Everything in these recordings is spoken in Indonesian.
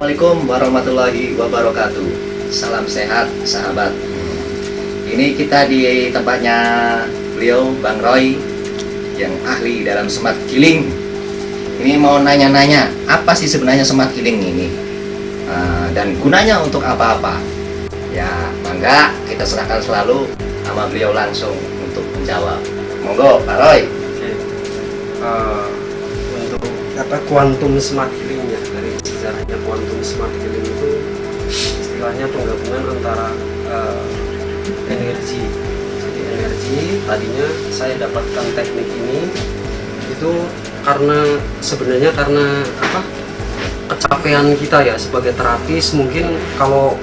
Assalamualaikum warahmatullahi wabarakatuh. Salam sehat sahabat. Ini kita di tempatnya beliau Bang Roy yang ahli dalam smart killing. Ini mau nanya-nanya apa sih sebenarnya smart killing ini dan gunanya untuk apa-apa. Ya mangga kita serahkan selalu sama beliau langsung untuk menjawab. Monggo Pak Roy. Untuk quantum smart killing, dari sejarahnya quantum smart killing itu istilahnya penggabungan antara energi. Jadi energi tadinya saya dapatkan teknik ini itu sebenarnya karena kecapean kita ya sebagai terapis. Mungkin kalau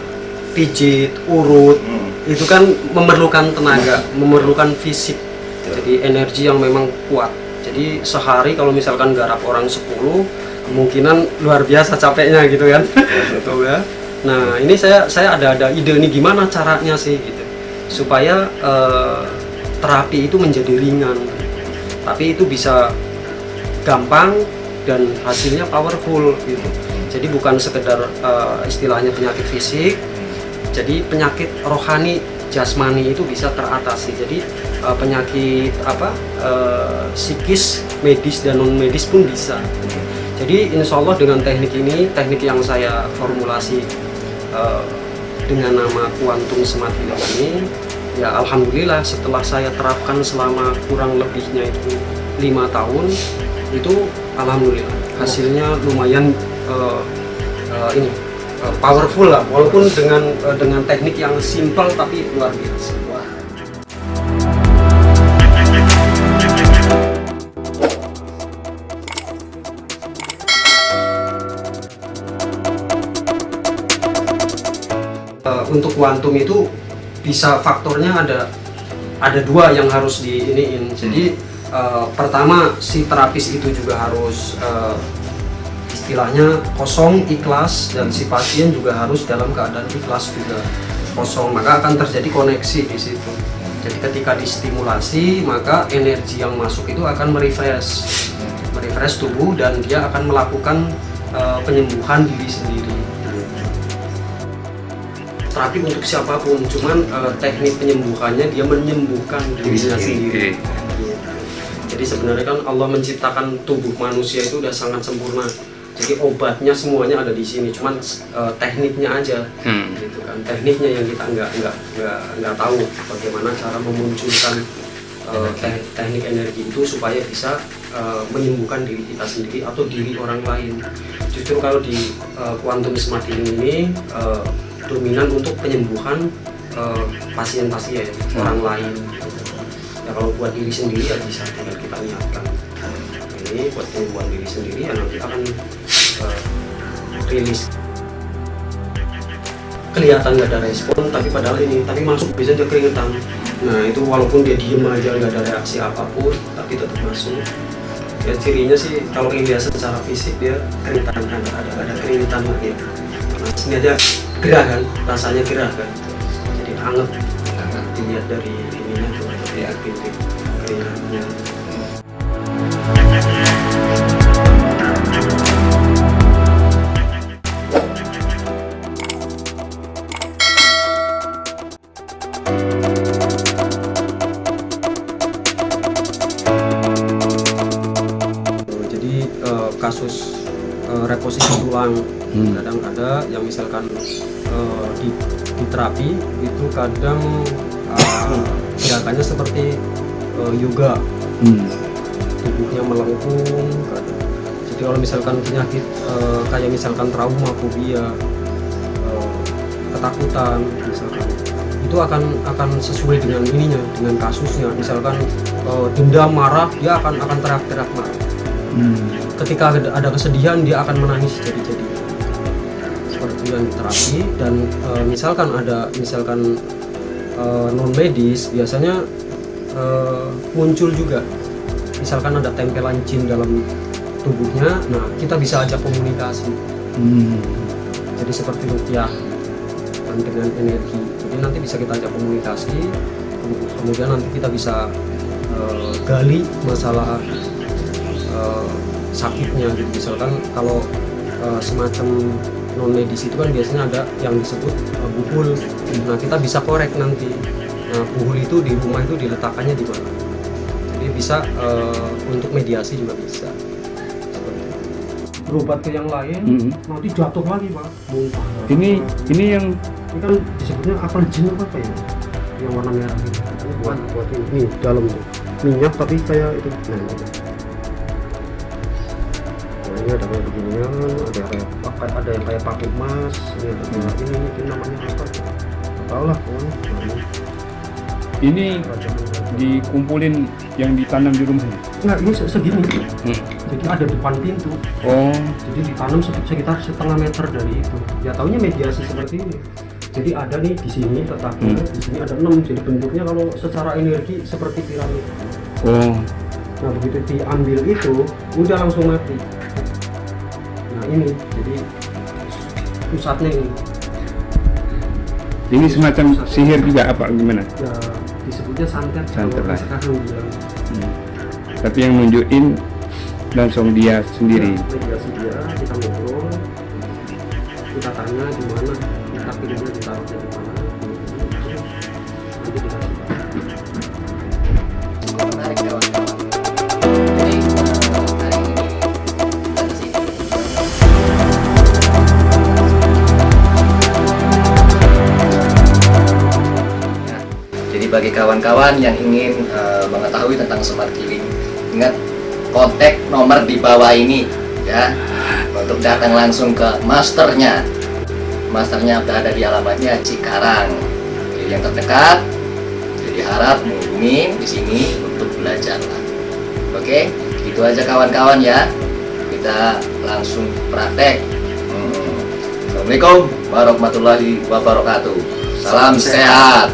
pijit, urut itu kan memerlukan tenaga, memerlukan fisik. Jadi energi yang memang kuat. Jadi sehari kalau misalkan garap orang 10, kemungkinan luar biasa capeknya gitu kan. Gitu ya. Nah ini saya ada ide nih gimana caranya sih gitu supaya terapi itu menjadi ringan, tapi itu bisa gampang dan hasilnya powerful gitu. Jadi bukan sekedar istilahnya penyakit fisik, jadi penyakit rohani jasmani itu bisa teratasi. Jadi penyakit psikis, medis dan non medis pun bisa. Jadi insya Allah dengan teknik ini, teknik yang saya formulasi dengan nama Quantum Smart Healing ini, ya alhamdulillah setelah saya terapkan selama kurang lebihnya itu 5 tahun, itu alhamdulillah hasilnya lumayan powerful lah, walaupun dengan teknik yang simpel tapi luar biasa. Untuk kuantum itu bisa faktornya ada dua yang harus diiniin. Jadi pertama si terapis itu juga harus istilahnya kosong, ikhlas, dan si pasien juga harus dalam keadaan ikhlas juga, kosong, maka akan terjadi koneksi di situ. Jadi ketika distimulasi maka energi yang masuk itu akan merefresh tubuh dan dia akan melakukan penyembuhan diri sendiri. Terapi untuk siapapun, cuman teknik penyembuhannya dia menyembuhkan dirinya sendiri. Jadi sebenarnya kan Allah menciptakan tubuh manusia itu udah sangat sempurna. Jadi obatnya semuanya ada di sini, cuman tekniknya aja, gitu kan. Tekniknya yang kita nggak tahu bagaimana cara memunculkan teknik energi itu supaya bisa menyembuhkan diri kita sendiri atau diri orang lain. Justru kalau di Quantum Smart Healing ini dominan untuk penyembuhan pasien-pasien orang lain. Ya kalau buat diri sendiri ya bisa tinggal kita niatkan. Ini buat penyembuhan diri sendiri ya nanti akan rilis. Kelihatan nggak ada respon, tapi padahal tapi masuk bisa dia keringetan. Nah itu walaupun dia diem aja nggak ada reaksi apapun, tapi tetap masuk. Ya cirinya sih kalau dilihat secara fisik dia keringetan, ada keringetan gitu. Nah sini aja gerah kan, rasanya gerah kan, jadi hangat dilihat dari ininya tuh, ya bintik keringatnya. Jadi kasus reposisi tulang kadang ada yang misalkan di terapi itu kadang gerakannya seperti yoga. tubuhnya melengkung kan. Jadi kalau misalkan penyakit kayak misalkan trauma, fobia, ketakutan misalkan, itu akan sesuai dengan ininya, dengan kasusnya. Misalkan dendam, marah, dia akan teriak-teriak marah. Ketika ada kesedihan, dia akan menangis jadi-jadi. Seperti itu yang terapi. Dan misalkan non medis, biasanya muncul juga. Misalkan ada tempelan jin dalam tubuhnya, nah kita bisa ajak komunikasi. Jadi seperti ruqyah dengan energi. Jadi nanti bisa kita ajak komunikasi, kemudian nanti kita bisa gali masalah sakitnya gitu. Misalkan kalau semacam non medis itu kan biasanya ada yang disebut buhul. Nah kita bisa korek nanti. Nah buhul itu di rumah itu diletakkannya di mana. Jadi bisa untuk mediasi juga bisa. Berobat ke yang lain, nanti jatuh lagi Pak, muntah. Ini yang Ini kan disebutnya apel jin apa ya? Yang warna merah gitu. Ini buat ini dalam tuh minyak tapi kayak itu. Nah ini ada kayak beginian, ada yang kayak pakai emas, ini ada kayak ini namanya apa? Nggak tahu lah. ini dikumpulin yang ditanam di rumah. Enggak, ini segini. Jadi ada depan pintu. Oh, Jadi ditanam sekitar setengah meter dari itu. Ya taunya mediasi seperti ini. Jadi ada nih di sini letaknya, di sini ada 6. Jadi bentuknya kalau secara energi seperti piramid. oh, Nah begitu diambil itu, udah langsung mati. Nah ini, jadi pusatnya ini semacam sihir juga apa gimana? ya disebutnya santet. Santet kalau lah. sekarang bilang. Tapi yang nunjukin langsung dia sendiri. Ya, mediasi dia, kita ngobrol, kita tanya di mana, kita pilihnya ditaruhnya di mana, nanti dikasih tahu. Menarik kawan-kawan. Jadi hari ini kita di sini. Nah, jadi bagi kawan-kawan yang ingin mengetahui tentang smart healing, ingat kontak nomor di bawah ini ya untuk datang langsung ke masternya. Masternya berada di alamatnya Cikarang, jadi yang terdekat. Jadi harap menghubungi di sini untuk belajar. Oke, itu aja kawan-kawan ya. Kita langsung praktek. Assalamualaikum warahmatullahi wabarakatuh. Salam sehat.